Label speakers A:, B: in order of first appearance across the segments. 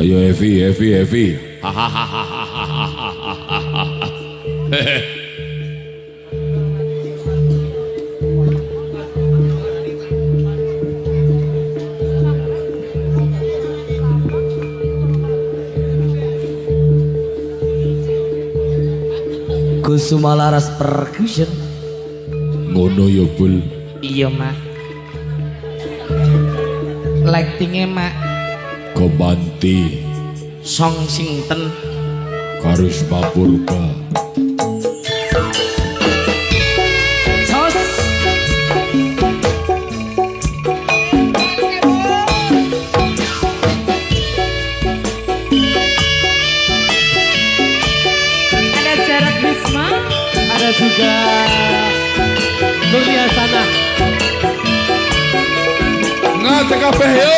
A: Ayo Evi.
B: Kusuma Laras Percussion.
A: Ngono ya Bul.
B: Iya mak. Lightingnya mak.
A: Kebanti.
B: Song Singten.
A: Karisma Purba.
B: Sos.
C: Ada Jarak Bisma, ada juga Dunia Sana.
A: Ngate kabeh yo.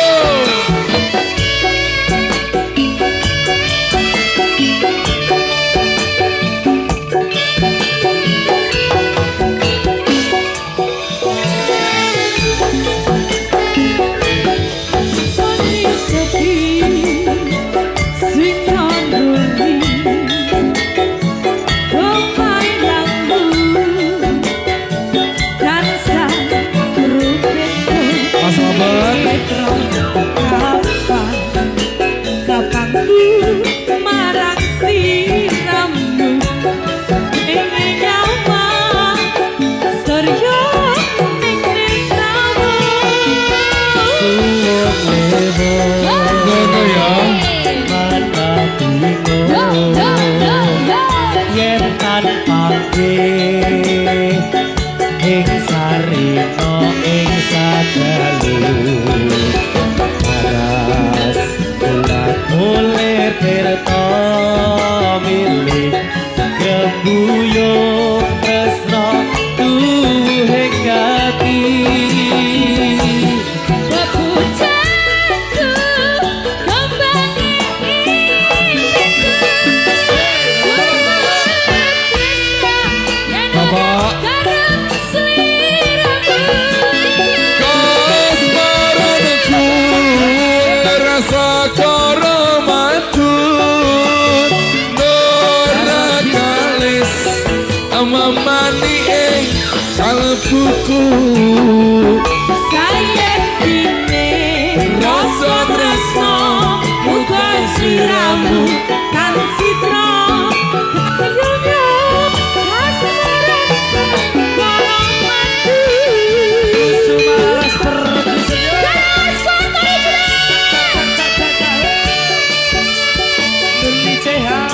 C: Ing sarino ing sadalu paras bulan mulai tirta milih gembuyung tresno tuhing gati
A: Mamani kalbuku
C: saya kini rasa tresno muga sliramu kan citra akhirnya asmaran barang mati Sumaras Percussion Demi sehat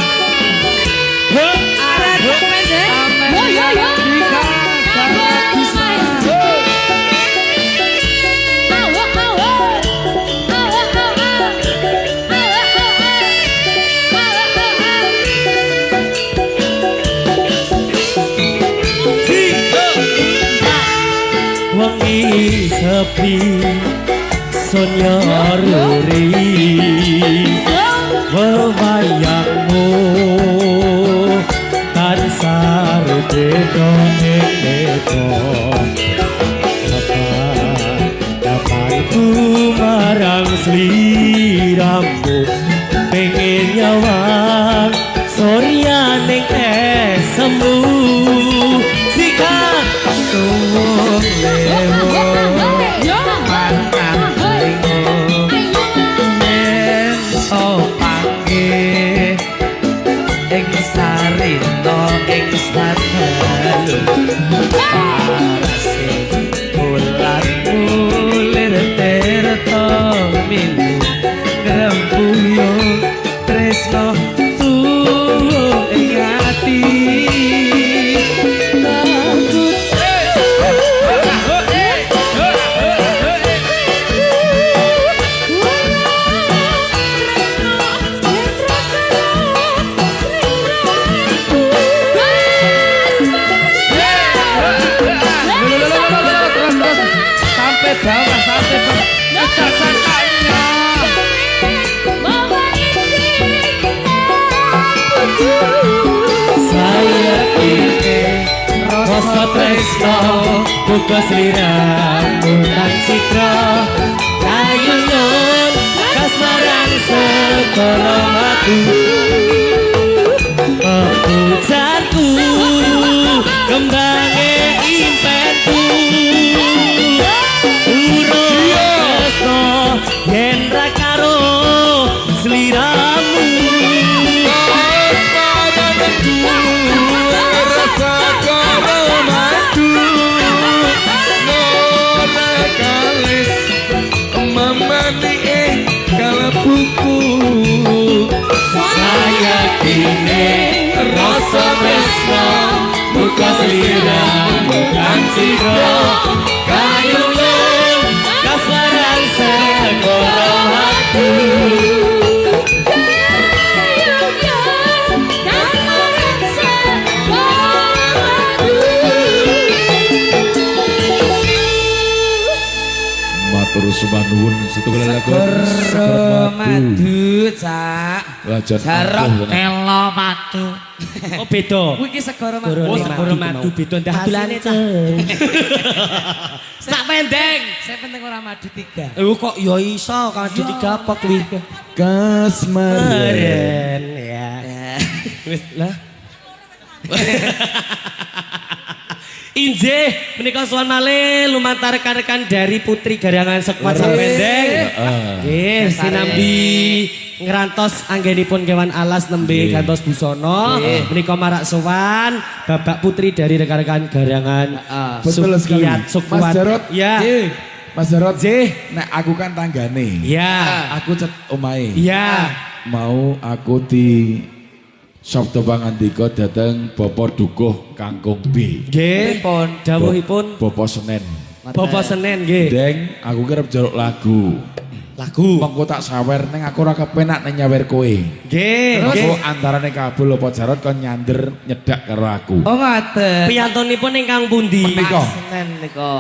C: wengi sepi sonya ruri wewayangmu tansah rudeno neko kapanku marang sliramu pengen nyawang soryaning esemu sika suwung lewo mantan lingo men panggih ing sarino ing sadalu parase bulan mulir tirta milih grembuyung tresno tuwuh ing ati tresno buka sliramu lan citra kayunyun kasmaran segara madu Pepujanku Kembange impenku Urung tresno yen ra karo sliramu
A: Rasa karo madu Nona kalis Mamani kalepuku
C: Saya kini rasa tresno Muka selira bukan siro Kayu lem kasmaran segara madu
A: Matur sembah nuwun setunggal lagu
B: Segara madu cak
A: Lajar
B: Jarok
A: ampuh,
B: telo madu
C: Oh beda
B: Kuwi iki segara madu
C: Oh segara madu beda ndak lanceng Sak pendeng
B: Saya penting ora madu 3
C: kok ya iso kan di 3 apa kuwi
A: Kasmaren
C: ya wis lah Injih, menika sowan malih lumantar rekan-rekan dari Putri Garangan Sekuat Sak Pendeng. Nggih, sinambi ngrantos anggenipun kewan alas nembe gantos busana. Menika marak sowan Bapak Putri dari rekan-rekan Garangan
A: Betul sekali
C: Sekuat.
A: Mas Jarot
C: Ya.
A: Mas Jarot
C: Nggih.
A: Nek aku kan tanggane
C: Ya.
A: Aku cet omahe
C: Ya.
A: Mau aku di Sabda pangandika dhateng Bapak Dukuh Kangkung B.
C: Nggih, dawuhipun
A: Bapak Senen.
C: Bapak Senen nggih.
A: Deng, aku kerep njaluk lagu.
C: Lagu.
A: Mengko tak sawer ning aku ora kepenak ning nyawer kowe.
C: Nggih.
A: Aku antarane kabul apa Jarot kon nyander nyedak karo aku.
B: Oh ngoten
C: Piyantunipun ingkang pundi?
A: Menika.
B: Senen nika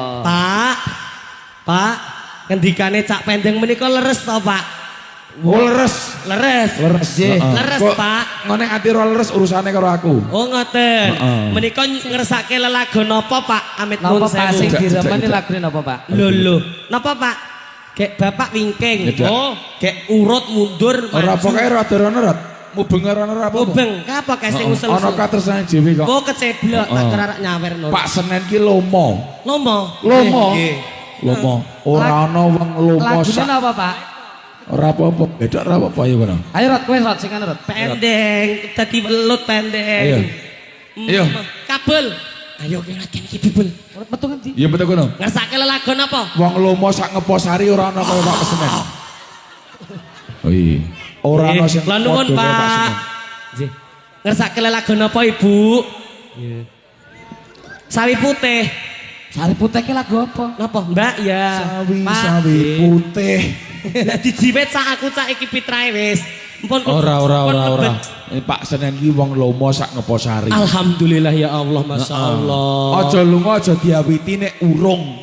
C: Pak, ngendikane Cak Pendeng menika leres to, Pak?
A: Oh leres.
C: Leres.
A: Leres.
C: Leres, Pak.
A: Ngene ati ora leres urusane karo aku.
C: Oh, ngoten. Menika ngersake lelagon napa, Pak? Amit
B: Napa
C: nuwun
B: Pak sing
C: sewu.
B: diremeni lagune napa Pak?
C: Lho. Napa, Pak? Kek Bapak wingking.
A: Nyedak.
C: Oh, kek urut mundur
A: Ora
C: maju.
A: pokoke rada rono rat. Mubeng ora apa.
C: Mubeng, apa kae sing usul?
A: Ana katersane dhewe kok.
C: Oh, keceblok tak kerarak nyawerno.
A: Pak Senen ki lomo.
C: Lomo.
A: Lomo.
C: Nggih.
A: Lomo. Ora ana wong lomo
B: Lagune
A: sak.
B: napa Pak?
A: Ora apa-apa. Bedok ora apa-apa ya kono.
B: Ayo Rot kowe Rot sing anu Rot.
C: Pendeng, dadi welut pendeng.
A: Ayo.
C: Kabel. Ayo kene iki bubul.
B: Rot metu ngendi?
A: Iya betul kono.
C: Ngersake lelagon apa?
A: Wong lomo sak ngeposari ora ana kaya Pak Senen. Oh iya. Ora ana sing
C: Lah nuwun,
A: padha kaya
C: Pak.
A: Senen.
C: Nggih. Ngersake lelagon apa, Ibu? Nggih. Sawi putih.
B: Sari putih ki lagu apa?
C: Napa, Mbak? Ya.
A: Sawi putih.
C: Lah dijiwet sak aku cak iki pitrae wis. Mpun kok-
A: Ora.
C: pun lebet.
A: Ini Pak Senen ki wong lomo sak ngeposari.
C: Alhamdulillah ya Allah, Masya Allah.
A: Aja lunga aja diawiti nek urung.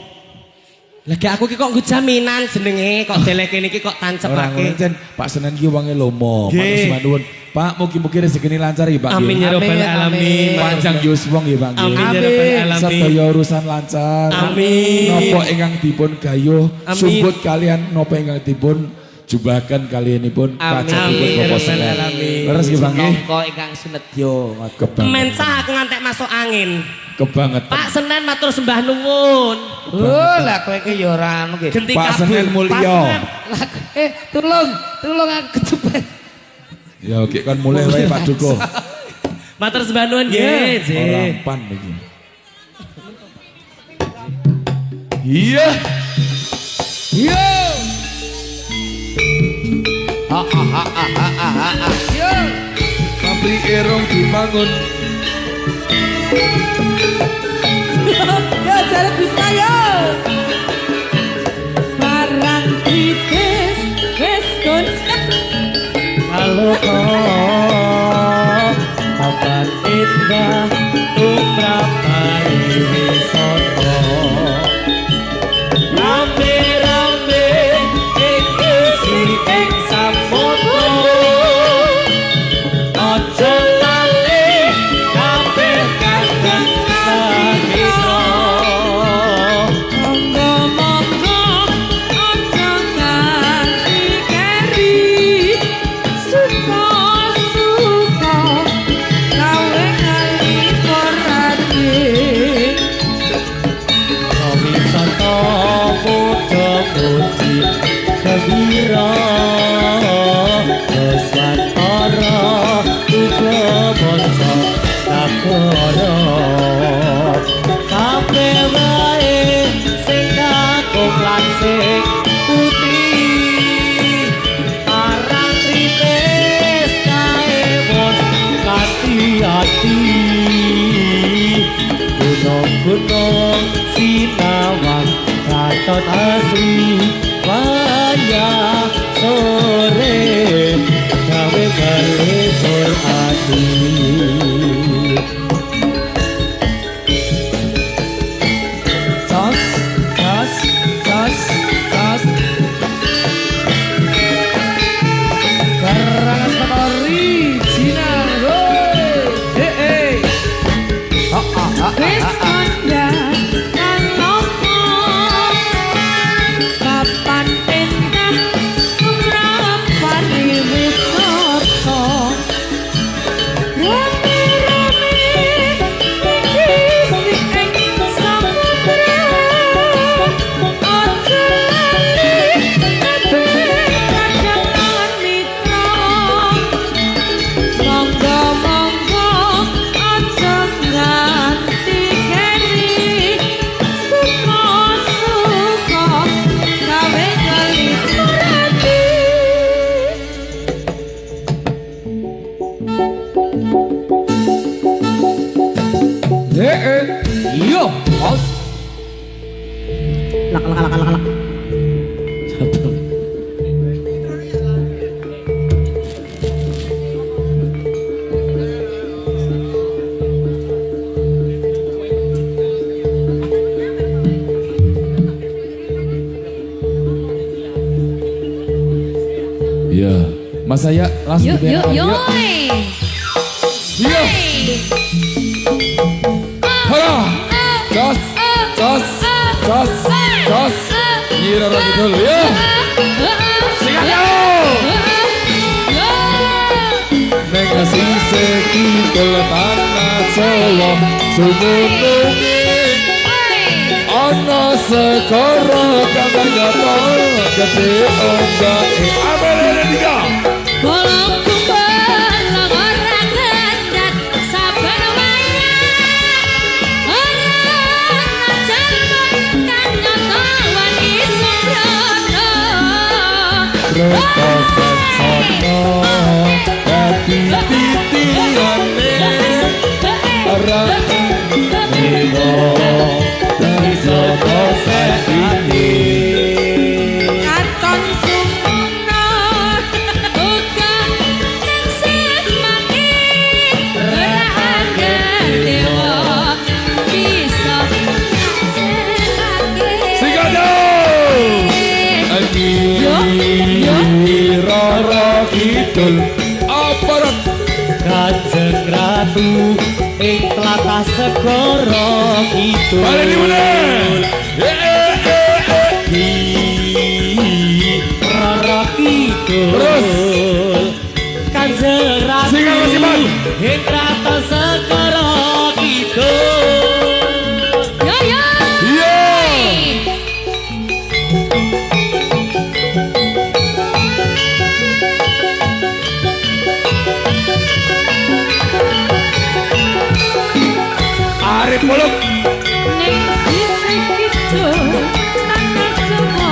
C: Lagi aku ki kok nggo jaminan jenenge kok deleke niki kok
A: Ora
C: tancepake.
A: ngono jen Pak Senen ki wonge lomo. Pak
C: Nggih.
A: nuwun. Pak mugi-mugi rezekine lancar ya Pak.
C: Amin ya rabbal
B: Amin,
C: alamin.
A: Panjang yus wong ya Pak.
C: Amin ya rabbal alamin.
A: Sedaya urusan lancar.
C: Amin.
A: Napa ingkang dipun gayuh
C: Amin.
A: sumbut kalian napa ingkang dipun jubakan kalianipun kajengipun
C: Amin.
A: Bapak
C: Amin.
A: Senen.
C: Amin.
A: Leres nggih Bang nggih.
B: Nongko ingkang sinedya.
C: Mensah aku ngantek masuk angin.
A: Kebangetan.
C: Pak Senen matur sembah nuwun.
B: Oh, lah kowe ki ya ora anu ki.
C: Genti
A: Pak
C: kabul.
A: Senen mulya.
B: Lah tolong aku kecepet.
A: Ya oke kan mulai wae Pak Duko.
C: Matur sembah nuwun nggih. Nggih.
A: Orang pan iki. Iya. Iya.
B: Yo.
A: Pabrik erong dibangun.
D: Yo jalan bisa yo. Barang tipis wis konsep.
C: Halo kapan indah tumrap hari wisata. Rame-rame isi ing safoto. Aja lali kabeh kangen kita.
D: Monggo-monggo aja nganti keri.
C: Gatot asli wayah sore gawe melipur ati. Jos, jos, jos, jos.
B: Karangan Satori Cina
D: Wis kondang nang nopo kapan endah mrapani wis sorto rame-rame iki sing samudra aja lali kadangan mitra monggo-monggo aja nganti keri suka-suka gawe ngelipur ati.
B: Iya bos
C: Lak.
A: Ya, Mas saya langsung
D: Yuk,
A: ke
D: yuk,
A: daerah.
D: yuk.
A: Iya. Halo. Jos, jos, jos, jos. Nyira lagi dulu ya. Singkat yo. Neng sise kidul tanah Jawa sumunungi ana segara kang nyata gede ombake amene tiga.
D: Bolong kumpul ora gendat saben wayah ora jalma kang nyata wani sembrono
A: Retokan sono dadi titiane ora nimo iso saiki.
D: katon sumuna uga nang semati ora ada dewa bisa senake
A: Singkat yo. Rara kidul aparat
C: Kanjeng Ratu ing tlatah segara kidul.
A: balik di mana?
C: Rara kidul.
A: Terus.
C: Kanjeng Ratu
A: Singkat, Mas Iman.
C: ing tlatah segara kidul.
D: yo yo
A: Iya. Arif Muluk.
D: ning sisih kidul tanah Jawa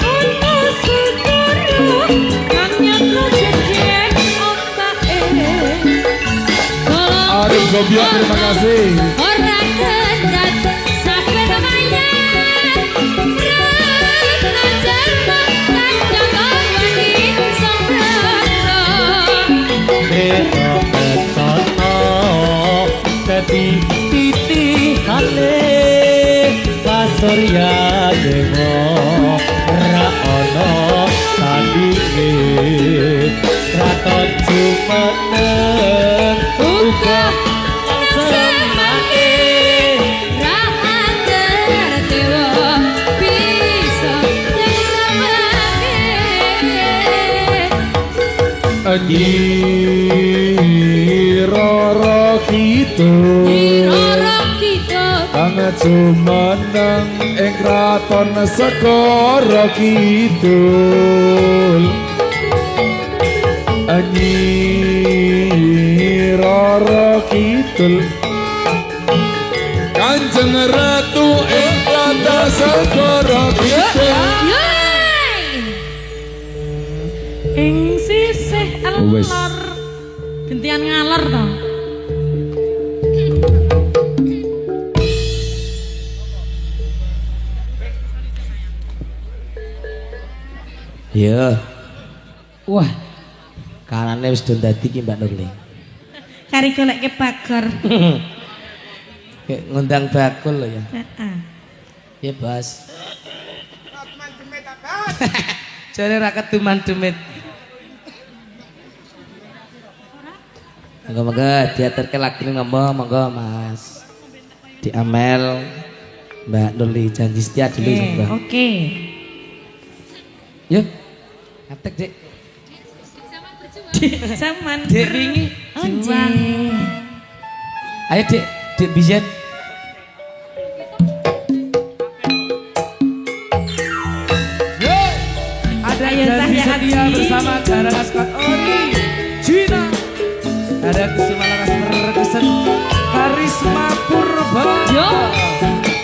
D: ono segara kang nyata jedhek ombake
A: Arif Gobiak, terima kasih.
D: ora gendat saben wayah rana jalma kang nyata wani sembrono
C: Retokan sono dadi titihane Pasurya Dewa ora ana tandinge kraton jumeneng
D: uga
C: semake
D: ra ada dewa bisa nyesake
A: Rara kidul
D: Irara kita
A: kang jumeneng ing kraton segara kidul. Rara kidul Kanjeng Ratu ing tlatah segara kidul.
D: ing sisih
A: Wes.
D: alor gentian ngalor to
E: Iya. Wah. Kanane wis do dadi ki Mbak Nurli.
D: Kari golek ke pagar.
E: Kayak ngundang bakul lho ya.
D: Heeh.
E: Ya, Bos. Jare ra ketuman demit. Monggo-monggo diaturke lagine ngomong monggo Mas. Di Amel Mbak Nurli janji setia dulu Mbak.
D: Oke.
E: Yuk. Atek, Dik.
D: Zaman.
E: Dik ringi.
D: Onje.
E: Ayo, Dik. Dik Bizen. Ada
D: Ayo,
E: janji
D: Cahya
E: setia
D: Aji.
E: bersama Garangan Squad Ori Cina. Ada Kusuma Laras Merkesen Karisma Purba.
D: Yo.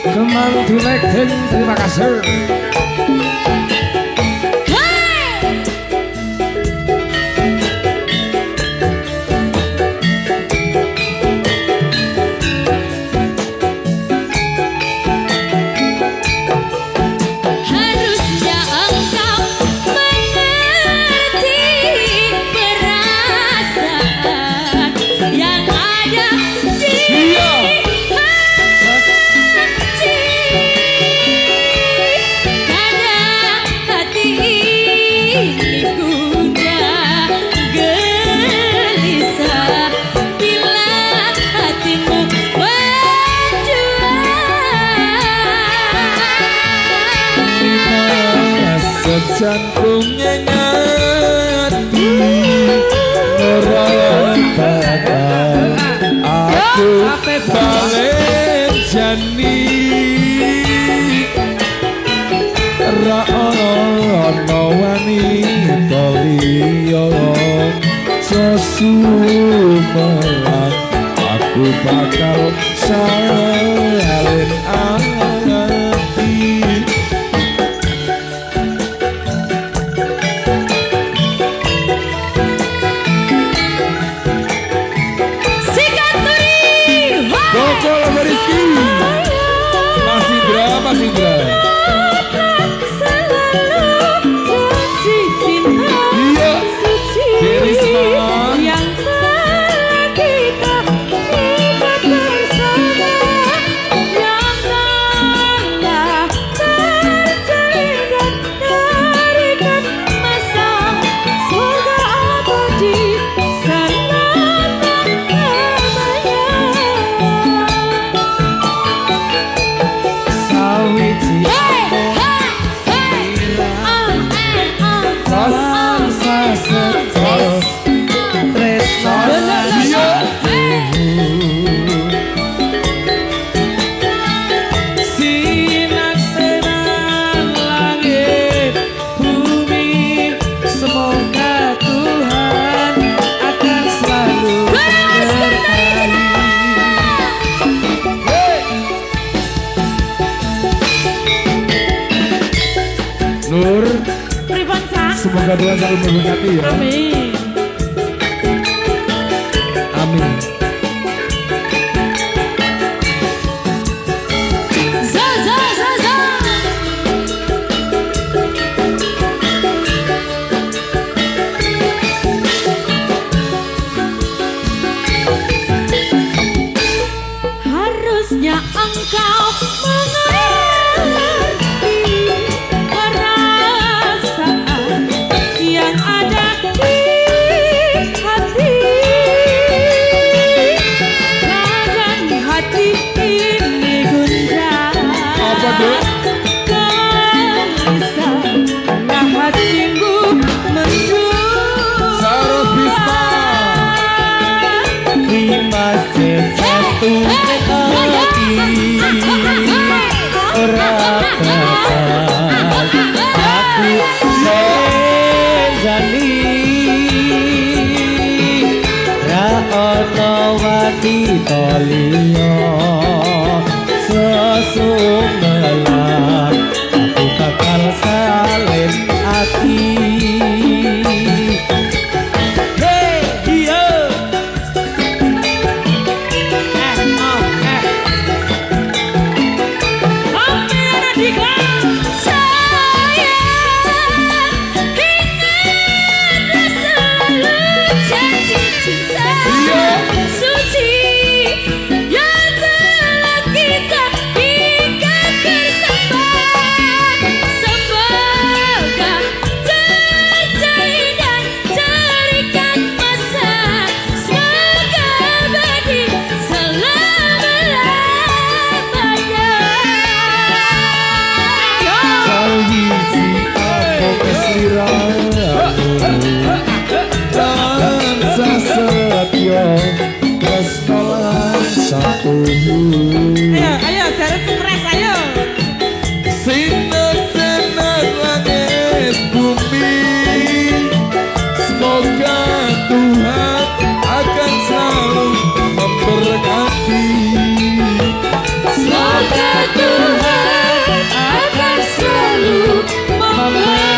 E: Kemang Dilegen, terima kasih.
D: Harusnya engkau mengerti perasaan yang ada di hati. Kadang hati ini gundah gelisah bila hatimu
A: Sejangkung ngati Ngerawat bakal Aku balik jani Ra ono wanita liya sesumelan Aku bakal salin ati Bokol sama Rizky Mas Indra, Mas Indra Iya Derisma
D: yang telah kita ikat bersama, yang telah terjalin dan tarikan masa surga abadi selama-lamanya.
E: Sawiji rasa setor tresno sinaksenan langit bumi semoga Tuhan akan selalu berkahi.
A: Nur
D: Pripun Sa?
A: Semoga Tuhan selalu memberkati ya
D: Amin.
A: Amin
D: Za za za za. Harusnya engkau mengerti perasaan yang ada di hati. Kadang hati ini gundah
A: Apa, Dok?
D: gelisah, nah hatimu mendung.
A: Sarus Bisma
E: Di masjid satu hati aku senjani ra ono wanita liya sesumelan aku bakal salin ati. Hey, iya.
D: Sayang,
A: tansah setya tresno lan satu.
D: Ayo jarum stres ayo.
A: Sinar-sinar langit bumi, semoga Tuhan akan selalu memberkati.
D: Semoga Tuhan akan selalu memberkati.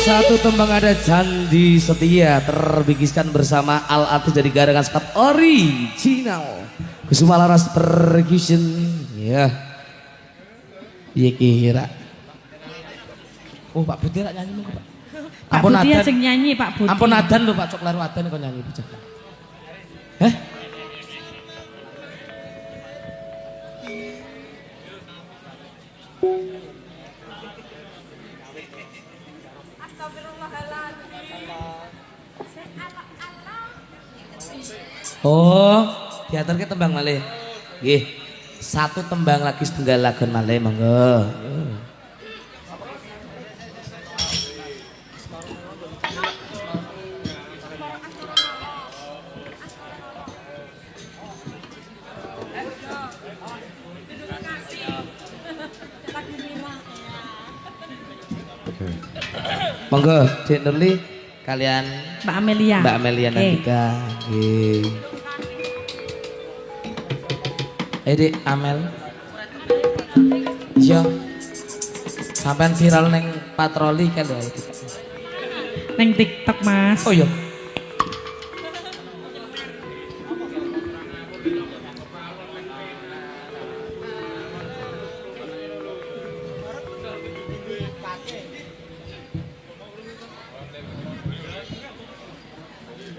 E: Satu tembang ada Candi Setia terbikiskan bersama Al Atis dari Garangan Sekap original Kusuma Laras Percussion ya. Iya kira. Oh Pak Putih rak nyanyi monggo Pak.
D: Pak Putih sing nyanyi Pak Putih.
E: Ampun adan lho Pak, cok laru adan kok nyanyi bocah. Heh? Oh, teater ke tembang malih. Nggih. Satu tembang lagi setunggal lagon malih monggo. Monggo, Dek Nurli kalian
D: Mbak Amelia.
E: Mbak Amelia Nandika. Nggih. Dek Amel. Yo. Sampean viral neng patroli kan lho.
D: Neng TikTok Mas.
E: Oh iya.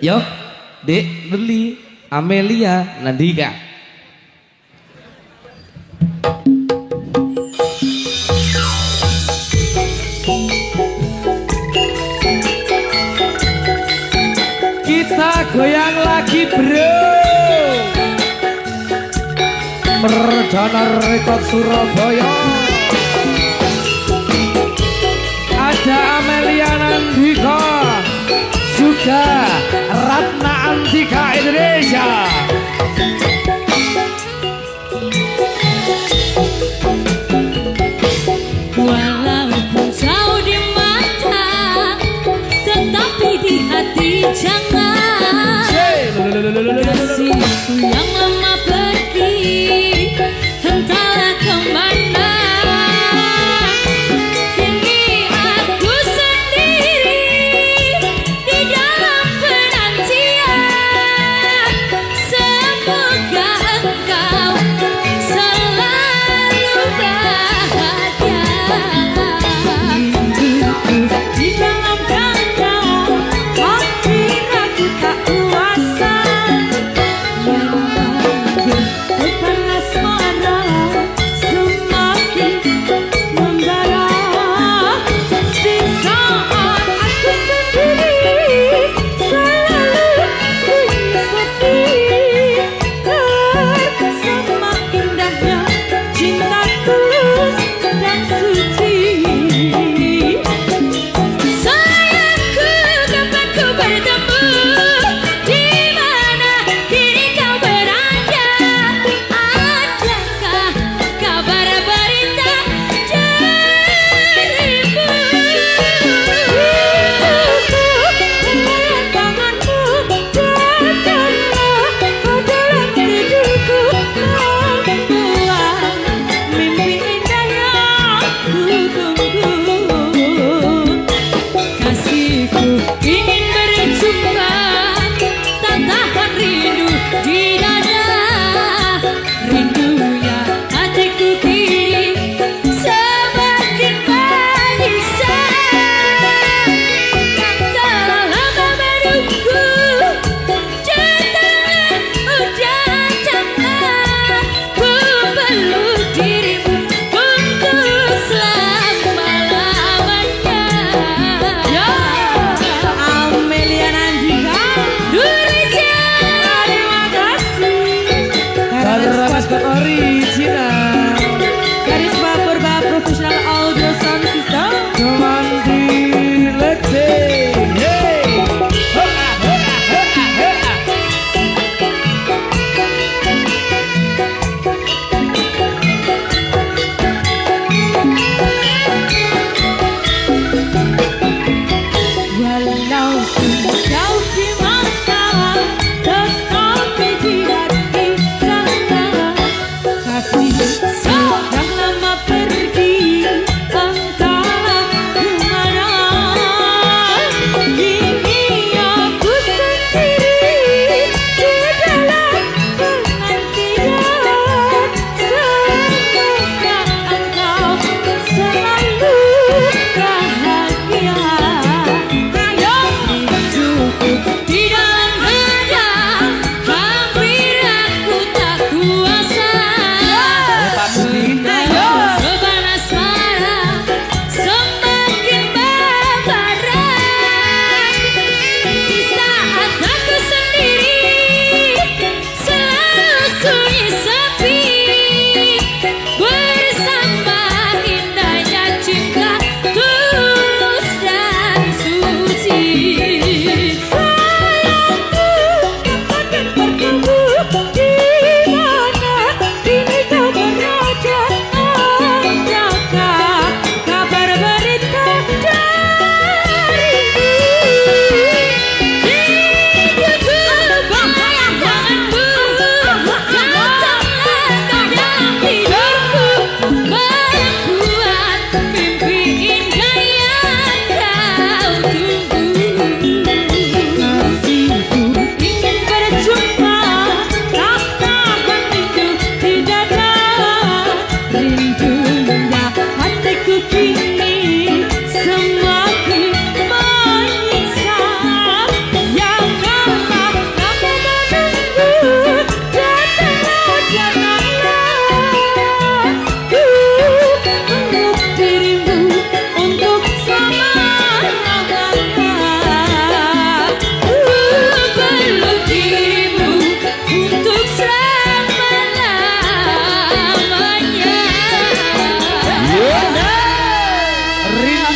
E: Yo, Dek Nurli Amelia Nandika. Kita goyang lagi bro. Perdana Rekod Surabaya. Ada Amelia Nandika, juga Ratna Antika Indonesia.
D: Walaupun jauh di mata, tetapi di hati jangan. Kasihku yang lama pergi, entahlah kemana.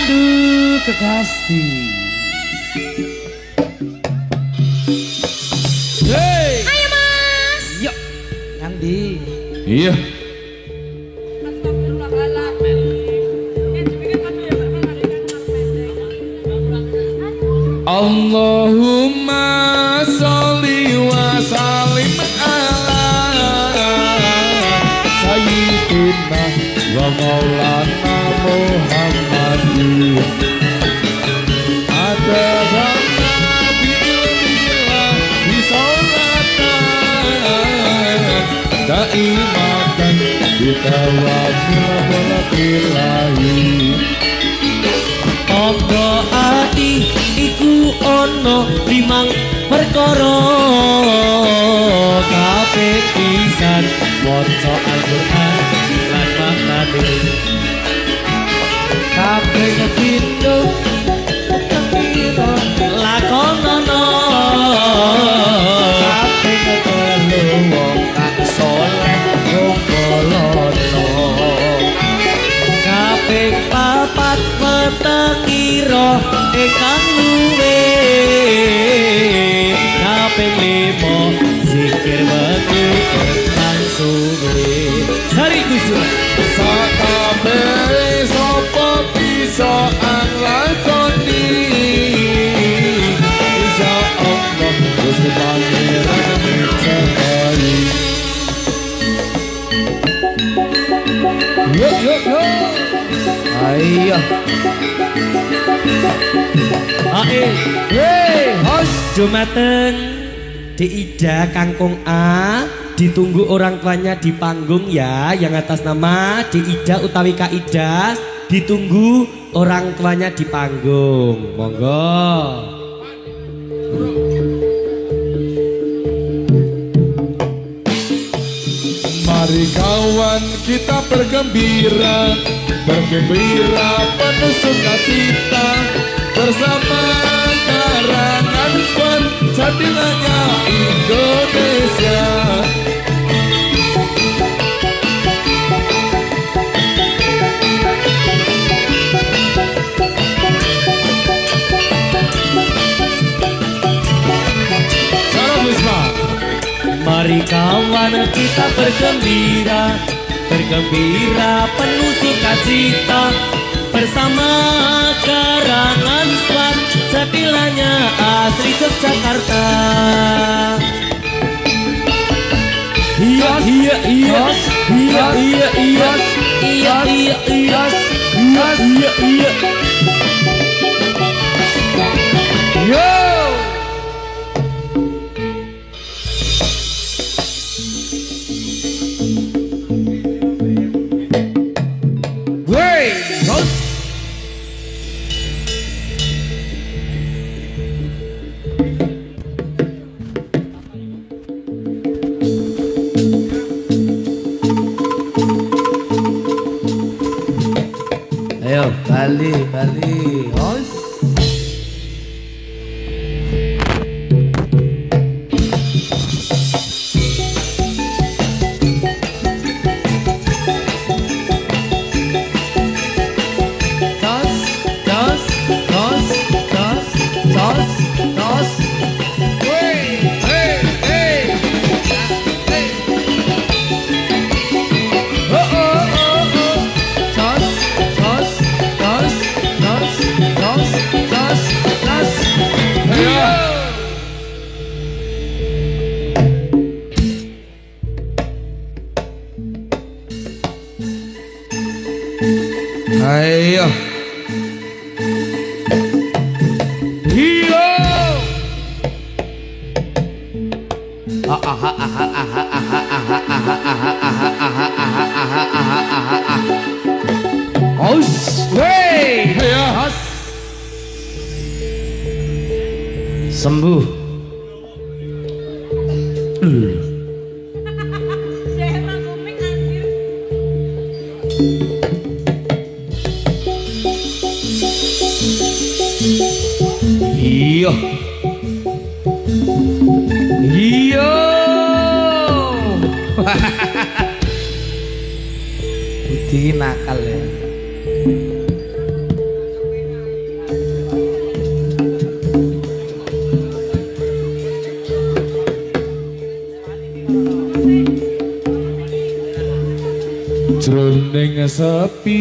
E: rindu kekasih. Hey.
D: Ayo Mas.
E: Yuk, Andi.
A: Iya. Allahumma sholli wa sallim ala sayyidina wa maulana Muhammadin ada sama bilillah bisolatan daimatan bitawakil bilahi
C: Ogo ati iku ono limang perkara kabeh pisan maca Al-Qur'an lan maknane
E: Kabeh ngepitu kepiro
C: lakonono
E: kabeh ngetelu wong kang soleh rombolono
C: kaping papat petekira ingkang luwe kaping lima zikir waktu petang sore sari kusuma
A: sakabeh sapa bisa anglakoni insya Allah Gusti Pangeran mencari yuk
E: ayo
C: ae
E: hey hos
C: Jumateng di Ida Kangkung A ditunggu orang tuanya di panggung ya yang atas nama di Ida utawi Kak Ida ditunggu orang tuanya di panggung monggo.
A: Mari kawan kita bergembira penuh sukacita bersama karangan squad jadilahnya Indonesia. Sarah Wisma.
C: Mari kawan kita bergembira penuh sukacita bersama karangan squad jadilahnya asli Yogyakarta. Iya iya iya iya iya iya iya iya iya iya iya
E: yo wey hos ayo Bali hos ayo hiyo hos wey hos sembuh iya iya Budi nakal ya
A: Jroning sepi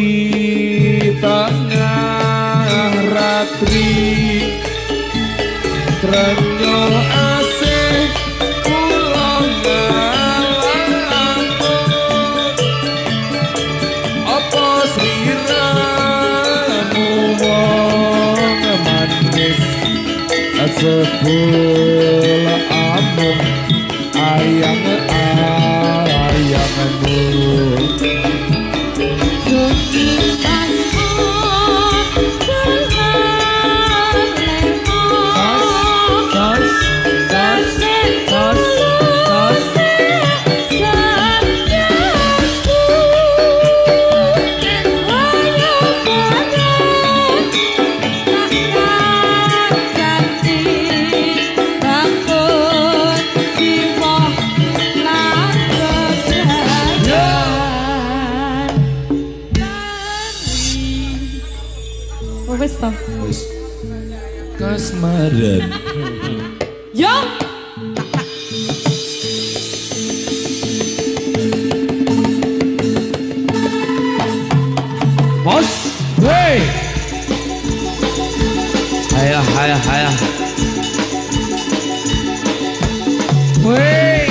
A: tengah ratri Trenyol asih kula ngalamun Apa sliramu wong manis Sebul amun ayang-ayangmu
D: Wes toh.
A: Wis kasmaran.
D: Yo.
E: Bos, woi. Ayo. Woi,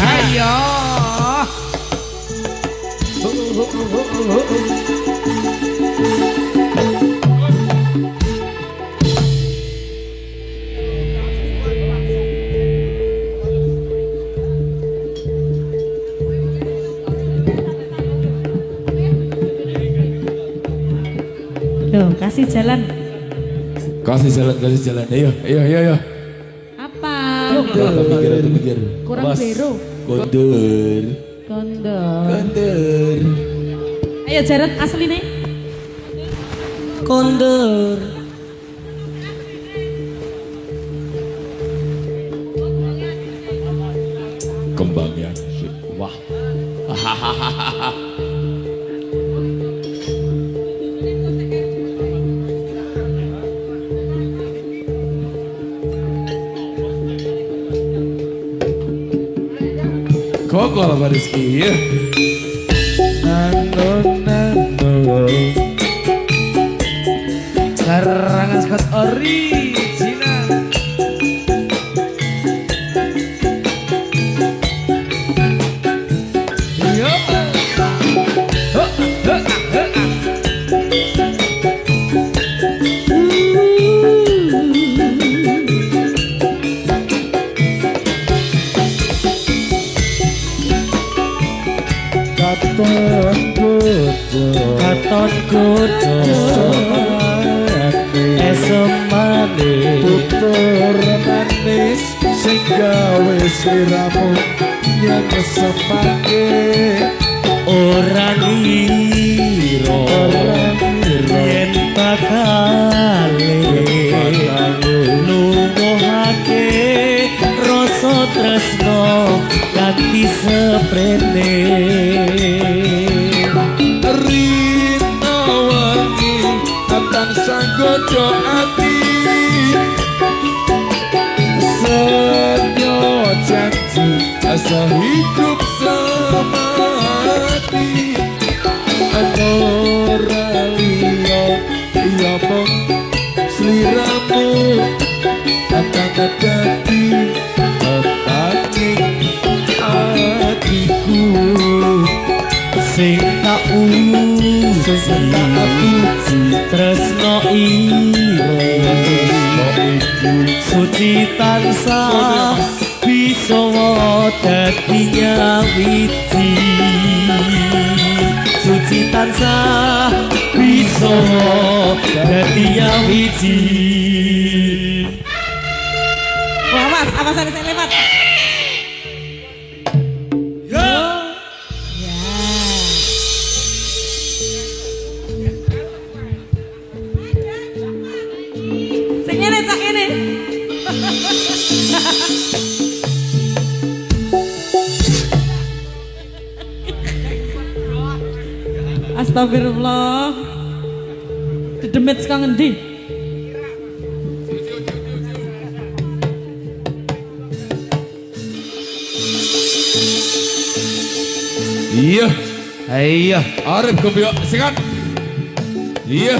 E: ayo.
D: Loh, kasih jalan.
A: Kasih jalan. Ayo.
D: Apa?
A: Atau mikir.
D: Kurang
A: Mas,
D: biru.
A: Kondur.
D: Kondor. Ayo Jared asli nih.
C: Kondur.
A: Kembangnya. Wah. Koko lah Pak Rizky ya. Nano.
E: Karangan Scott original. Yo.
C: Katon kudu esemane
A: Tutur manis sing gawe sliramu yang semake
C: ora ngira yen bakale nuwuhake rasa tresno kanthi seprene
A: Rina wangi tentang sanggojo ati Senyo janji asa hidup semati Anora liya iya mong sliramu Atang dadi tetaning hatiku
C: sing tak uji tresno suci tansah bisa dadi nyawiji suci tansah bisa dadi nyawiji.
D: Wah, Mas, apa sampai saya lewat? Tak ini. Astagfirullah. Dedemit saka ngendi?
A: Iya
E: Ayo.
A: Arif Gembio, sikat. Iya.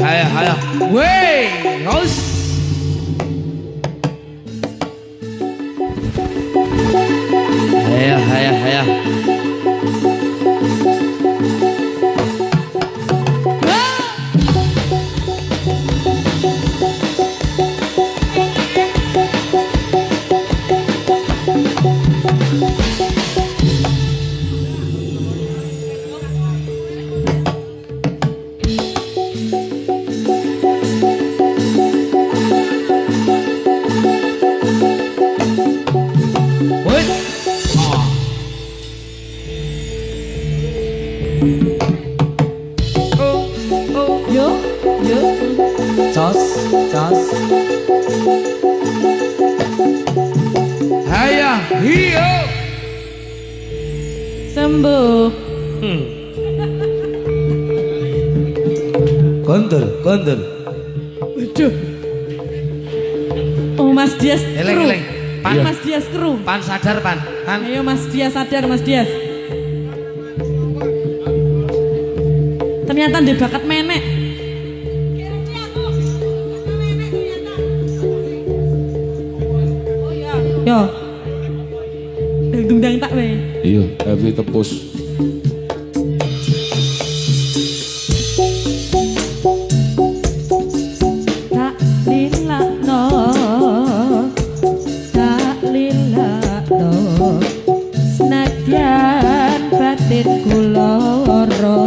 E: Ayo. Wey, hos. Ayo.
D: Yo.
E: Cos. Ayo, hiyo.
D: Sembuh.
E: Kontur.
D: Waduh. Oh Mas Dias kru.
E: Eleng.
D: Pan Mas Dias kru.
E: Pan sadar, Pan.
D: Ayo Mas Dias sadar Mas Dias. Ternyata dia bakat menek. Yo. Dang tak we.
A: Iya, Evi tepus.
D: Tak lilakno. Senadyan batin kula lara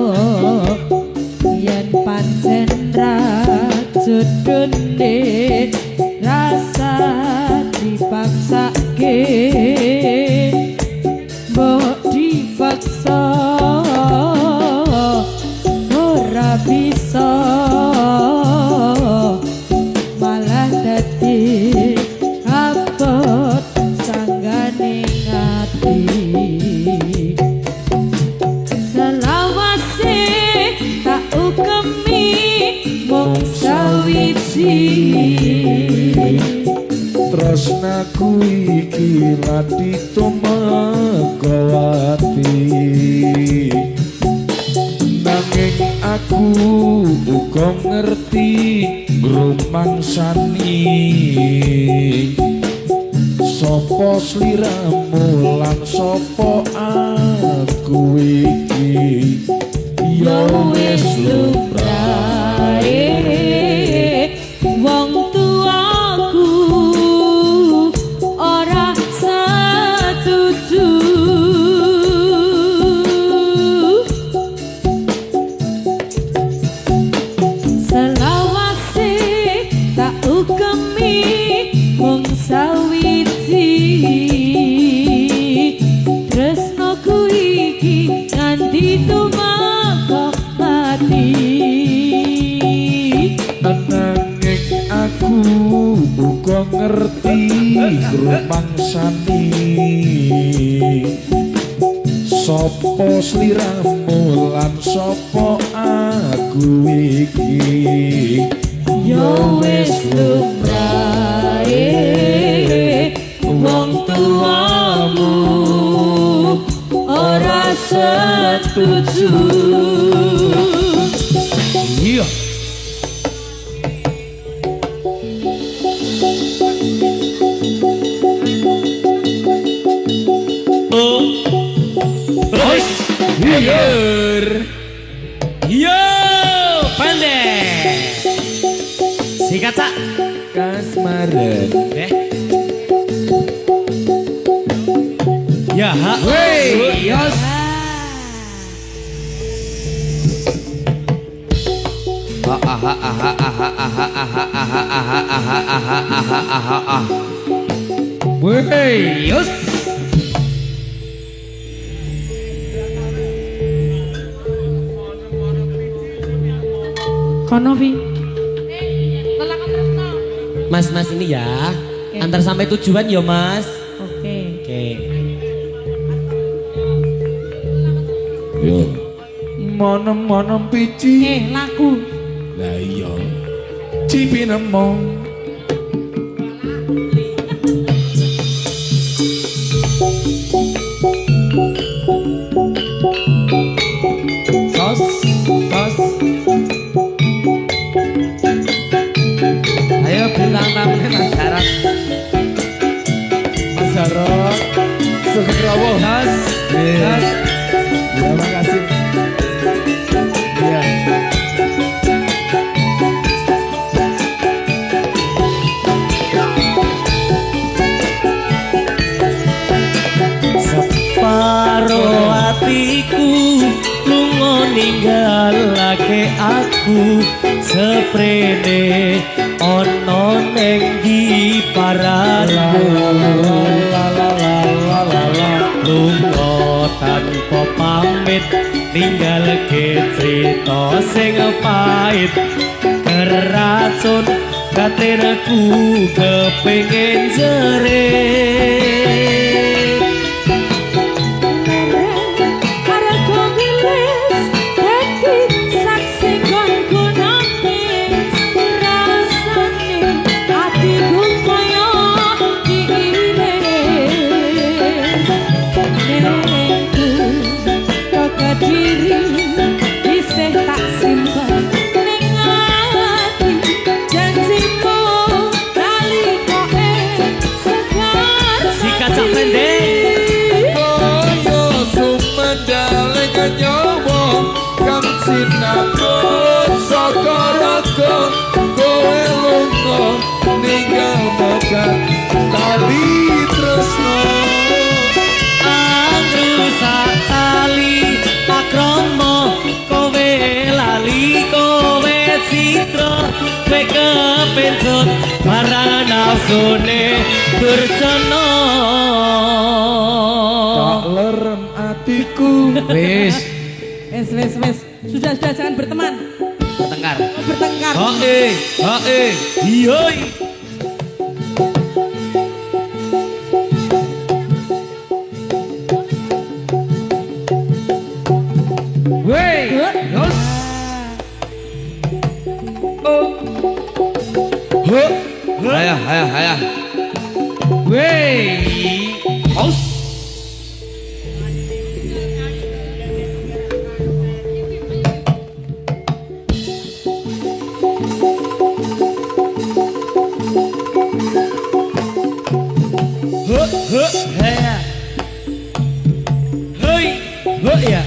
D: yen pancen rajudune rasa dipaksake mbok dipaksa ora bisa malah dadi abot sanggane ngati selawase tak ukemi mung sawiji
A: Tresnaku iki lati tumegawati nanging aku uga ngerti ngrumangsani sapa sliramu lan sapa aku iki ya wis
D: lumrahe wong tuaku ora setuju selawase tak ukemi mung sawiji tresnaku iki nganti tumeka mati
A: nanging aku uga ngerti rumangsani sapa sliramu lan sapa aku iki
D: ya wis lumrahe wong tuamu ora setuju
E: Iya.
C: Yo, pandai. Sikat sak.
A: kasmaran
C: Ya, ha.
E: Wey, yos. Wey, yos.
D: kono Vi
C: Mas ini ya. Antar sampai tujuan ya, Mas.
D: oke
C: Oke.
A: yo monem-monem pici
D: laku
A: lah iya cipi nemong
E: Tas. Tas.
A: Terima kasih. Ya.
C: Separo hatiku lunga ninggalake aku seprene ono ning di parano lunga tanpa pamit ninggalke cerita sing pahit keracun katiraku kepengin jerit.
A: Tali tresno
C: aku sakali akromo kowe lali kowe citra kowe kepencut para nafsune durjana
A: tak lerem atiku.
E: Wis.
D: Wes. Sudah jangan berteman.
E: Bertengkar.
D: Bertengkar.
C: Hae, iyoi.
E: Wey. Yos. Hayah. Wey. Haus. Ya.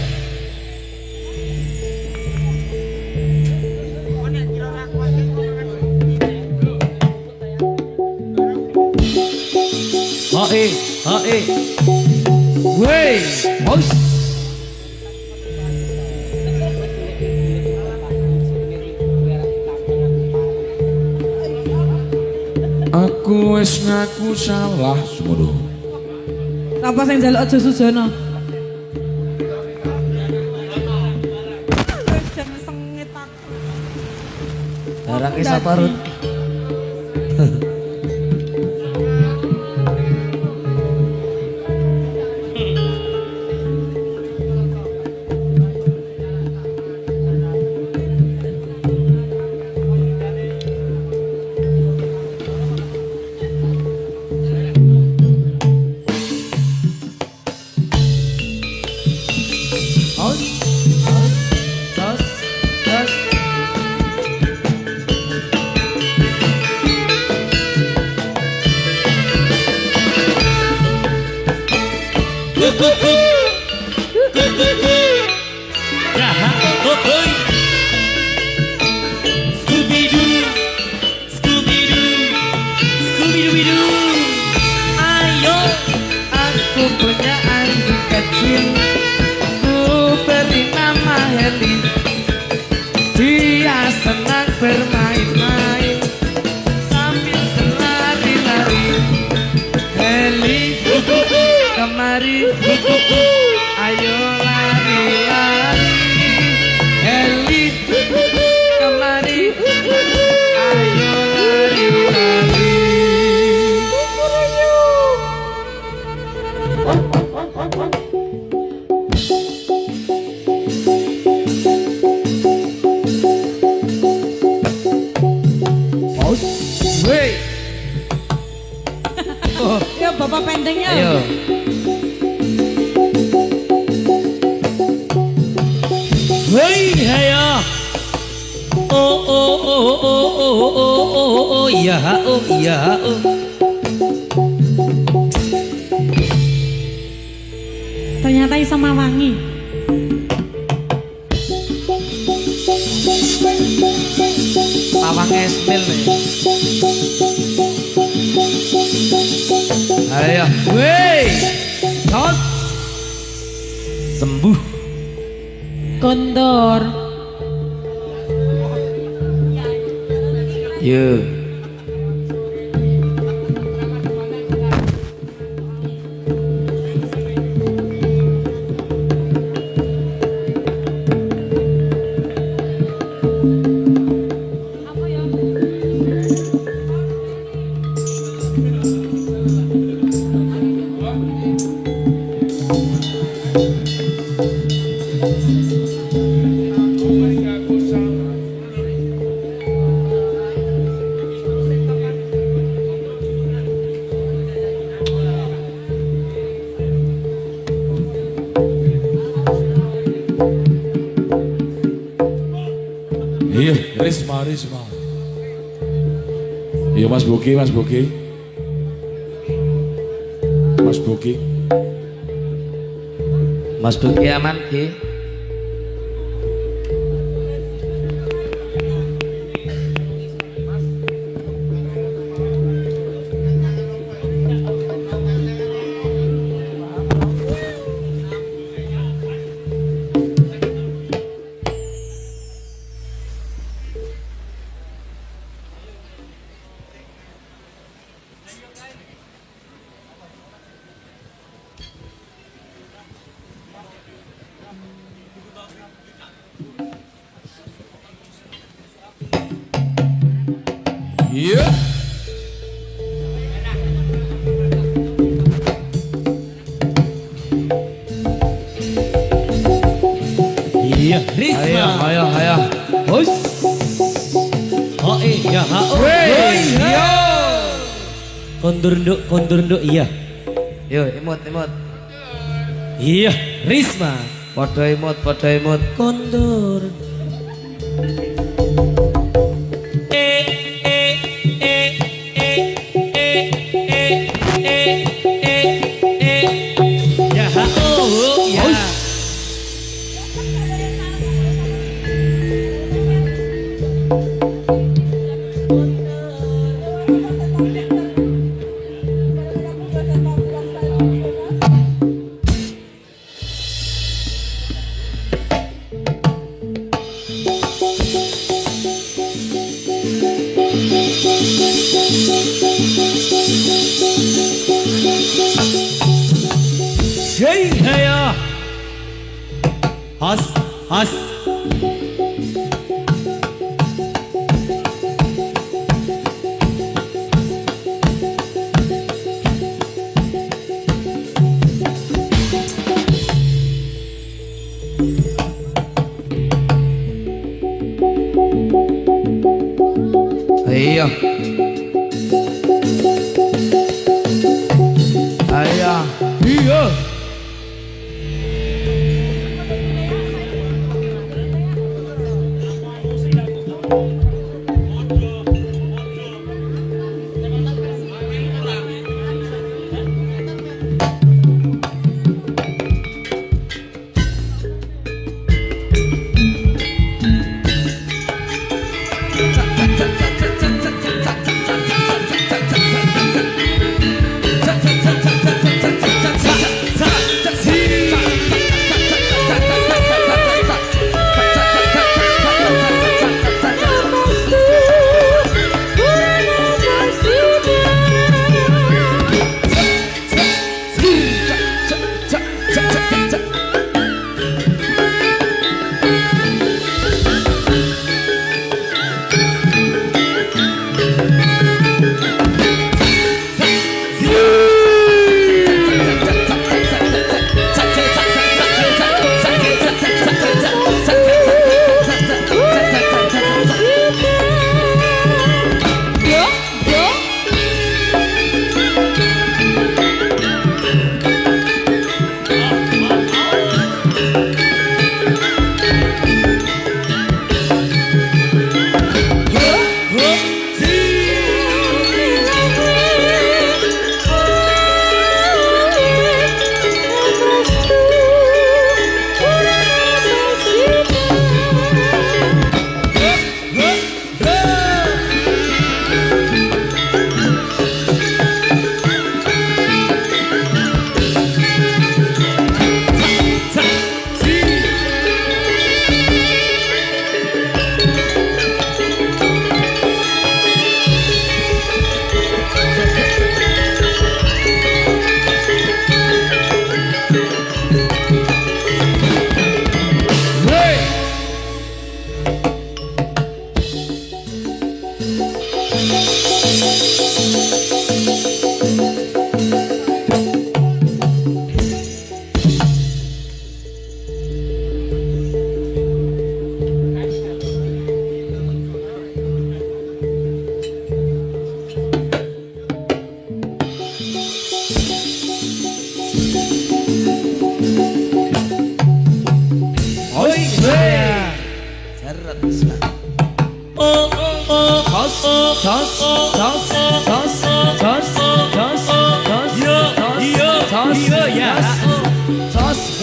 E: Hae. Wey, haus.
A: Aku wis ngaku salah semono.
D: Apa sing njaluk aja sujono? Jangan sengit aku.
E: Darang isa parut.
C: Ayo,
E: Aku punya anjing kecil, ku beri nama Heli. Dia senang bermain-main sambil berlari-lari. Heli, kemari, ayo lari-lari. Heli, kemari, ayo lari-lari. Wey.
D: Ya bapak pendengnya.
E: Ayo.
C: hei, ayo. Oh, iya,
D: Ternyata iso mawangi.
E: Pawang estil nih. Ayo, wey, tos, sembuh.
D: Kondor.
E: Yo.
A: Iya, Risma. Iya Mas Bogi. Mas Bogi
E: aman, Ki.
A: Iya.
C: Iya, Risma.
E: Ayo. Hus.
C: Oh iya,
E: Yo.
C: kondur nduk iya.
E: Yo, imut.
C: Iya, Risma.
E: Podo imut.
C: Kondur. Ya, ya. Heya. Has.
E: Iya. Ayo.
C: Iya.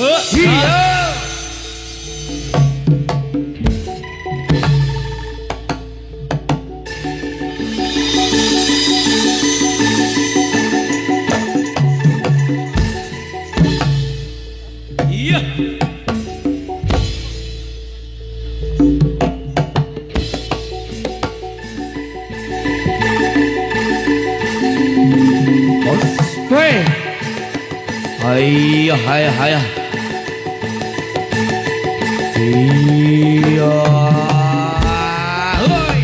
E: Iya. Hei. Hayya hayya hayya. Iya. Hoi.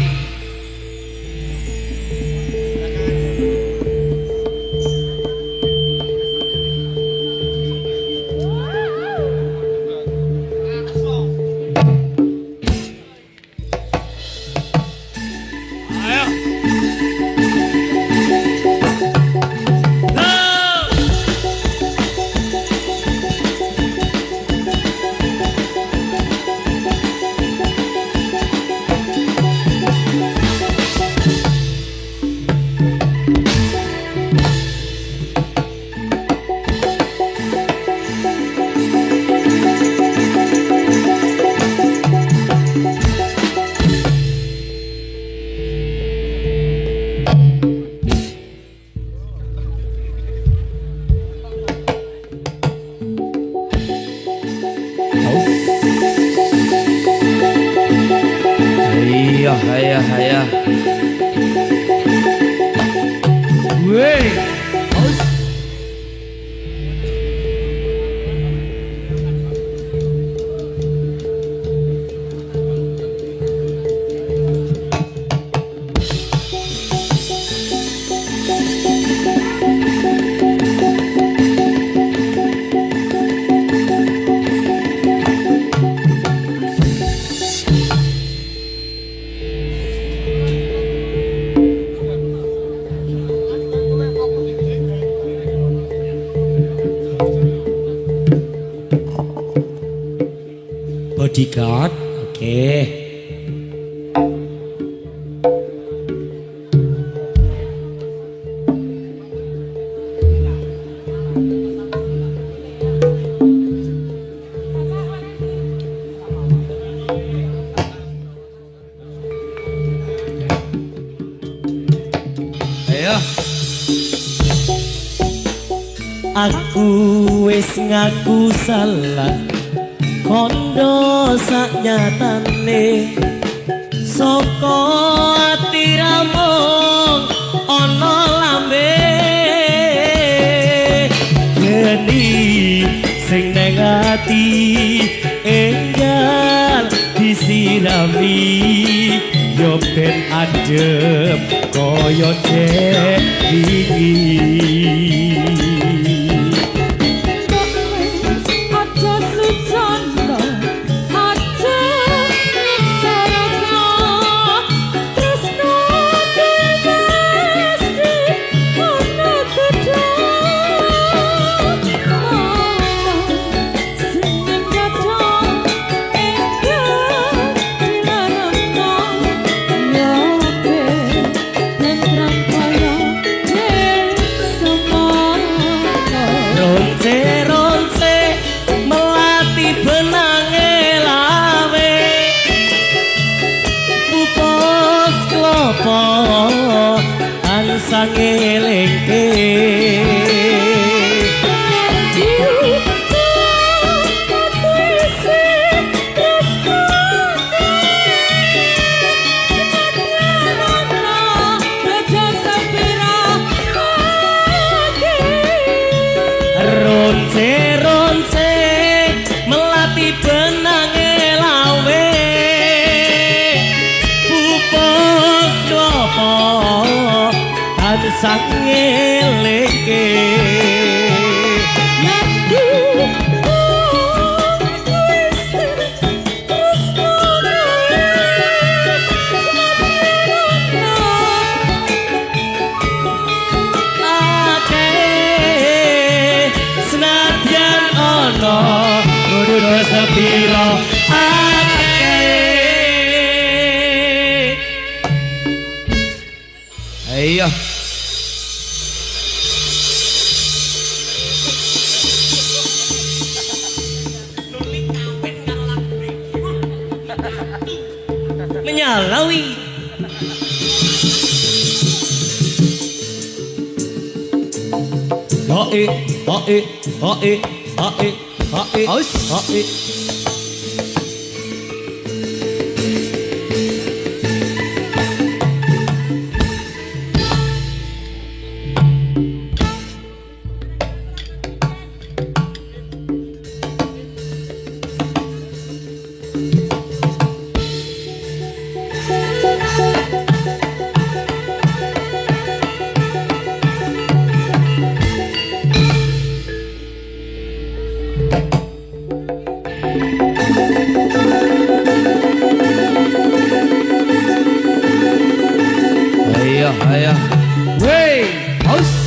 E: Hayya hayya hayya. Weh.
C: Bodyguard, oke.
E: Ayo.
C: Aku wis ngaku salah. Kondo saknyatane saka ati ramung ana lambe geni sing nang ati enggal disirami yo ben adem kaya iki. Sangelengke ronce-ronce melati benange lawe pupus klopo tansah ngelingke. Sepiro akeh.
E: Ayo.
C: nyalawi. Hae, hae, hae, hae, hae, hae.
E: Ayo, ayo.
B: Wey, haus.